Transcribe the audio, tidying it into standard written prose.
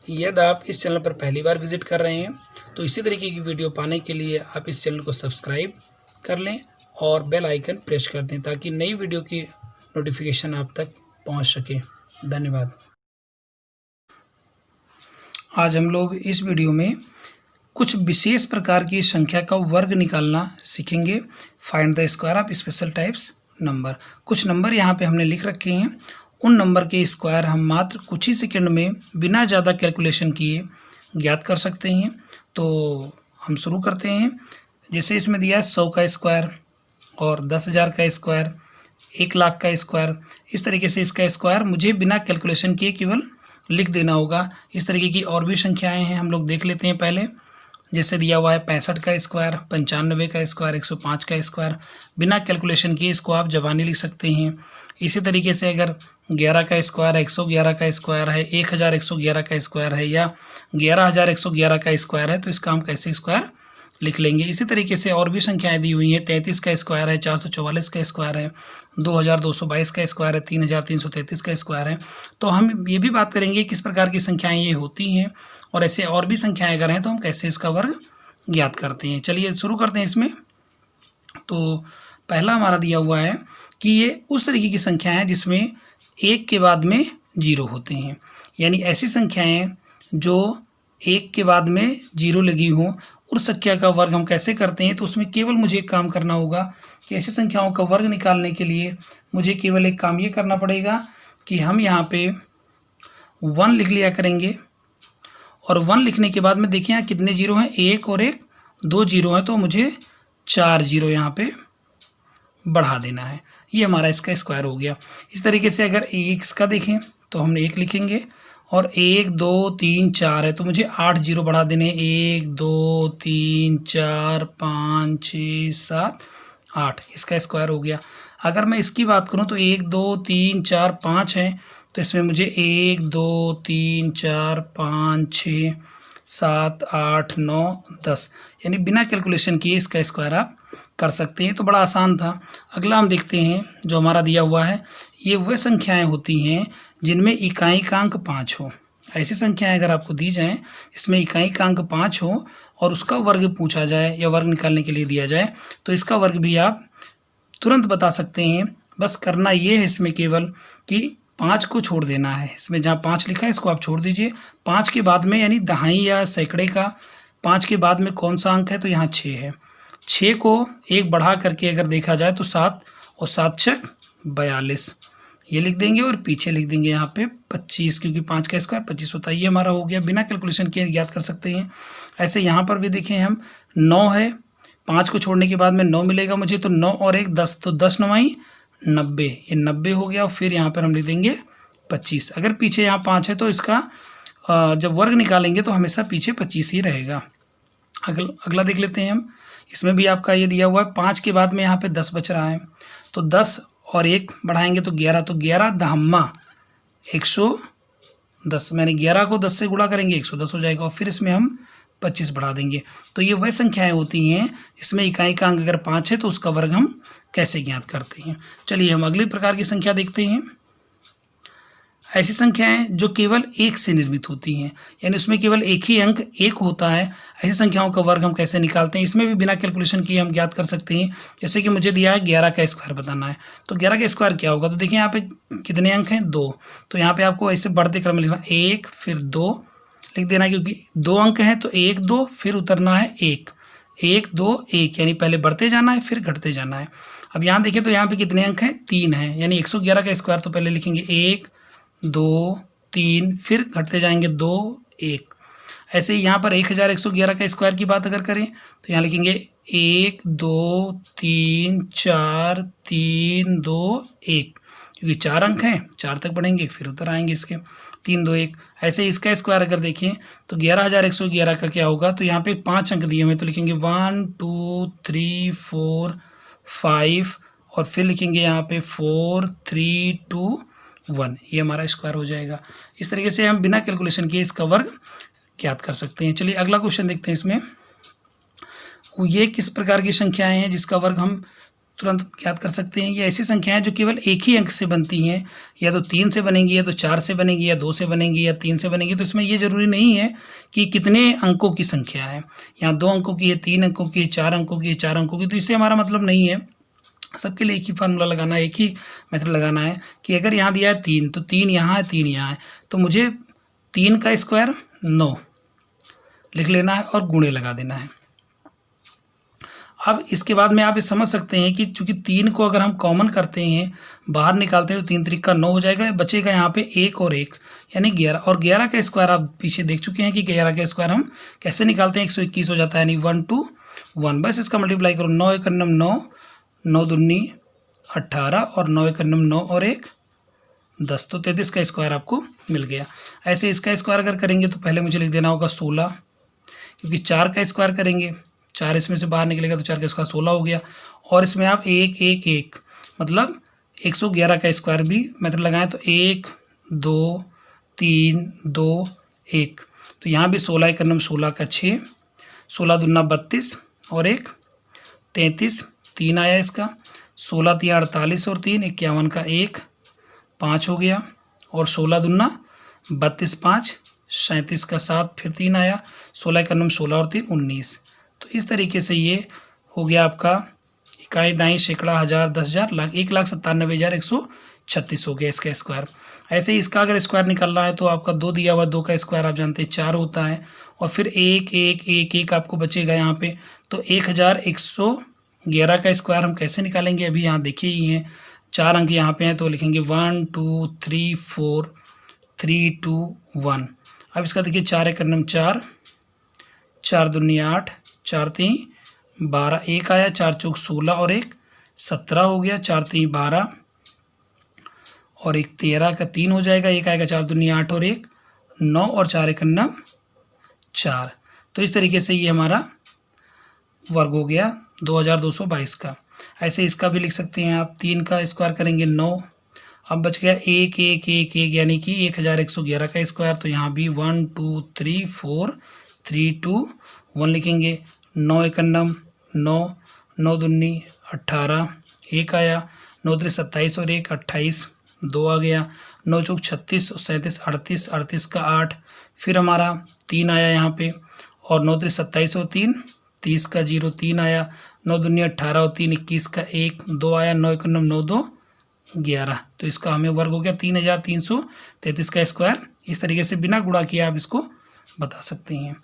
यदि आप इस चैनल पर पहली बार विजिट कर रहे हैं तो इसी तरीके की वीडियो पाने के लिए आप इस चैनल को सब्सक्राइब कर लें और बेल आइकन प्रेस कर दें ताकि नई वीडियो की नोटिफिकेशन आप तक पहुंच सके। धन्यवाद। आज हम लोग इस वीडियो में कुछ विशेष प्रकार की संख्या का वर्ग निकालना सीखेंगे। Find the square of special types number. कुछ नंबर यहाँ पे हमने लिख रखे हैं, उन नंबर के स्क्वायर हम मात्र कुछ ही सेकंड में बिना ज़्यादा कैलकुलेशन किए ज्ञात कर सकते हैं। तो हम शुरू करते हैं। जैसे इसमें दिया है 100 का स्क्वायर और 10,000 का स्क्वायर, 1,00,000 का स्क्वायर। इस तरीके से इसका स्क्वायर मुझे बिना कैलकुलेशन किए केवल लिख देना होगा। इस तरीके की और भी संख्याएं हैं, हम लोग देख लेते हैं पहले। जैसे दिया हुआ है 65 का स्क्वायर, 95 का स्क्वायर, 105 का स्क्वायर। बिना कैलकुलेशन किए इसको आप ज़बानी लिख सकते हैं। इसी तरीके से अगर 11 का स्क्वायर है, 111 का स्क्वायर है, 1111 का स्क्वायर है या 11,111 का स्क्वायर है तो इसका हम कैसे स्क्वायर लिख लेंगे। इसी तरीके से और भी संख्याएं दी हुई हैं। 33 का स्क्वायर है, 444 का स्क्वायर है, 2222 का स्क्वायर है, 3333 का स्क्वायर है। तो हम ये भी बात करेंगे किस प्रकार की संख्याएं ये होती हैं और ऐसे और भी संख्याएं अगर हैं तो हम कैसे इसका वर्ग ज्ञात करते हैं। चलिए शुरू करते हैं इसमें। तो पहला हमारा दिया हुआ है कि ये उस तरीके की संख्या है जिसमें एक के बाद में जीरो होते हैं, यानी ऐसी संख्याएं जो एक के बाद में जीरो लगी हों। उस संख्या का वर्ग हम कैसे करते हैं, तो उसमें केवल मुझे एक काम करना होगा कि ऐसी संख्याओं का वर्ग निकालने के लिए मुझे केवल एक काम ये करना पड़ेगा कि हम यहाँ पे 1 लिख लिया करेंगे और 1 लिखने के बाद में देखिए यहाँ कितने जीरो हैं, एक और एक, 2 जीरो हैं, तो मुझे 4 जीरो यहाँ पे बढ़ा देना है। ये हमारा इसका स्क्वायर हो गया। इस तरीके से अगर एक्स का देखें तो हम 1 लिखेंगे और 1 2 3 4 है तो मुझे 8 जीरो बढ़ा देने। 1 2 3 4 5 6 7 8, इसका स्क्वायर हो गया। अगर मैं इसकी बात करूं तो 1 2 3 4 5 है तो इसमें मुझे 1 2 3 4 5 6 7 8 9 10, यानी बिना कैलकुलेशन किए इसका स्क्वायर आप कर सकते हैं। तो बड़ा आसान था। अगला हम देखते हैं जो हमारा दिया हुआ है, ये वह संख्याएं होती हैं जिनमें इकाई का अंक 5 हो। ऐसी संख्याएं अगर आपको दी जाएं जिसमें इकाई का अंक 5 हो और उसका वर्ग पूछा जाए या वर्ग निकालने के लिए दिया जाए तो इसका वर्ग भी आप तुरंत बता सकते हैं। बस करना ये है इसमें केवल कि 5 को छोड़ देना है। इसमें जहाँ 5 लिखा है इसको आप छोड़ दीजिए। 5 के बाद में यानी दहाई या सैकड़े का 5 के बाद में कौन सा अंक है, तो यहाँ 6 है। 6 को 1 बढ़ा करके अगर देखा जाए तो 7 और 7 छक 42, ये लिख देंगे और पीछे लिख देंगे यहाँ पे 25, क्योंकि 5 का स्क्वायर 25 होता है। ये हमारा हो गया, बिना कैलकुलेशन किए ज्ञात कर सकते हैं। ऐसे यहाँ पर भी देखें हम 9 है, 5 को छोड़ने के बाद में 9 मिलेगा मुझे, तो 9 और 1 10, तो 10 9 90, ये 90 हो गया। और फिर यहाँ पर हम लिख देंगे 25। अगर पीछे यहाँ 5 है तो इसका जब वर्ग निकालेंगे तो हमेशा पीछे 25 ही रहेगा। अगला देख लेते हैं हम। इसमें भी आपका ये दिया हुआ है 5 के बाद में यहाँ पे 10 बच रहा है तो 10 और 1 बढ़ाएंगे तो 11, तो 11 दहम्मा 110, मैंने 11 को 10 से गुणा करेंगे 110 हो जाएगा और फिर इसमें हम 25 बढ़ा देंगे। तो ये वह संख्याएं होती हैं जिसमें इकाई का अंक अगर 5 है तो उसका वर्ग हम कैसे ज्ञात करते हैं। चलिए हम अगली प्रकार की संख्या देखते हैं। ऐसी संख्याएं जो केवल 1 से निर्मित होती हैं, यानी उसमें केवल एक ही अंक 1 होता है। ऐसी संख्याओं का वर्ग हम कैसे निकालते हैं, इसमें भी बिना कैलकुलेशन किए हम ज्ञात कर सकते हैं। जैसे कि मुझे दिया है 11 का स्क्वायर बताना है, तो 11 का स्क्वायर क्या होगा, तो देखिए यहाँ पे कितने अंक हैं, 2, तो यहाँ पे आपको ऐसे बढ़ते क्रम में लिखना, 1 फिर 2 लिख देना, क्योंकि 2 अंक हैं तो 1 2 फिर उतरना है 1, 1 2 1, यानी पहले बढ़ते जाना है फिर घटते जाना है। अब यहाँ देखिए तो यहाँ पे कितने अंक हैं, 3 हैं, यानी 111 का स्क्वायर तो पहले लिखेंगे 1 2 3, फिर घटते जाएंगे 2 1। ऐसे ही यहाँ पर 1111 का स्क्वायर की बात अगर करें तो यहाँ लिखेंगे 1 2 3 4 3 2 1, क्योंकि 4 अंक हैं, 4 तक बढ़ेंगे फिर उतर आएंगे इसके, 3 2 1। ऐसे इसका स्क्वायर अगर देखें तो 11,111 का क्या होगा, तो यहाँ पे 5 अंक दिए हुए तो लिखेंगे 1 2 3 4 5 और फिर लिखेंगे यहाँ पे 4 3 2 1, ये हमारा स्क्वायर हो जाएगा। इस तरीके से हम बिना कैलकुलेशन किए इसका वर्ग ज्ञात कर सकते हैं। चलिए अगला क्वेश्चन देखते हैं। इसमें ये किस प्रकार की संख्याएं हैं जिसका वर्ग हम तुरंत याद कर सकते हैं। ये ऐसी संख्याएं जो केवल एक ही अंक से बनती हैं, या तो 3 से बनेंगी, या तो 4 से बनेगी, या 2 से बनेगी, या 3 से बनेगी। तो इसमें ये ज़रूरी नहीं है कि कितने अंकों की संख्या है, यहाँ 2 अंकों की है, 3 अंकों की है, 4 अंकों की है, 4 अंकों की। तो इससे हमारा मतलब नहीं है, सबके लिए एक ही फार्मूला लगाना है, एक ही मेथड लगाना है कि अगर यहाँ दिया है 3 तो 3 यहाँ है, 3 यहाँ है, तो मुझे 3 का स्क्वायर 9 लिख लेना है और गुणे लगा देना है। अब इसके बाद में आप ये समझ सकते हैं कि चूंकि 3 को अगर हम कॉमन करते हैं, बाहर निकालते हैं, तो 3 त्रिक का 9 हो जाएगा, बचेगा यहाँ पे 1 और 1 यानी 11। और 11 का स्क्वायर आप पीछे देख चुके हैं कि 11 का स्क्वायर हम कैसे निकालते हैं, 121 हो जाता है, यानी 1 2 1। बस इसका मल्टीप्लाई करो, 9 1 9, 9 दूनी 18 और 9 1 9 और 1 10, तो 33 का स्क्वायर आपको मिल गया। ऐसे इसका स्क्वायर अगर करेंगे तो पहले मुझे लिख देना होगा 16, क्योंकि 4 का स्क्वायर करेंगे, 4 इसमें से बाहर निकलेगा तो 4 का स्क्वायर 16 हो गया। और इसमें आप 1 1 1 मतलब 111 का स्क्वायर भी मेथड लगाएं तो 1 2 3 2 1, तो यहाँ भी 16 1 16 का 6, 16 दूना 32 और 1 33, 3 आया इसका, 16 3 48 और 3 51 का 1 5 हो गया, और 16 दूना 32 5 37 का 7 फिर 3 आया, 16 1 16 और 3 19। तो इस तरीके से ये हो गया आपका इकाई दाई सैकड़ा हज़ार 10,000 लाख 1,97,136 हो गया इसका स्क्वायर। ऐसे ही इसका अगर स्क्वायर निकालना है तो आपका 2 दिया हुआ, 2 का स्क्वायर आप जानते हैं 4 होता है, और फिर 1 1 1 1 आपको बचेगा यहाँ पे, तो 1,111 का स्क्वायर हम कैसे निकालेंगे, अभी यहाँ देखिए ही हैं, 4 अंक यहाँ पे हैं, तो लिखेंगे 1 2 3 4 3 2 1। अब इसका देखिए 4 1 4, 4 दूनी 8, 4 3 12, 1 आया, 4 चौक 16 और 1 17 हो गया, 4 3 12 और 1 13 का 3 हो जाएगा, 1 आएगा, 4 दूनी 8 और 1 9 और 4 1 4। तो इस तरीके से ये हमारा वर्ग हो गया 2222 का। ऐसे इसका भी लिख सकते हैं आप, 3 का स्क्वायर करेंगे 9, अब बच गया 1 1 1 1 यानी कि 1,111 का स्क्वायर, तो यहाँ भी 1 2 3 4 3 2 1 लिखेंगे, 9 1 9 9 दूनी 18, 1 आया, 9 3 27 और 1 28 2 आ गया, 9 चौक 36 और 37 38 38 का 8, फिर हमारा 3 आया यहाँ पे, और 9 3 27 और 3 30 का 0 3 आया, 9 दूनी 18 और 3 21 का 1 2 आया, 9 1 9 2 11। तो इसका हमें वर्ग हो गया 3,333 का स्क्वायर। इस तरीके से बिना गुणा किए आप इसको बता सकते हैं।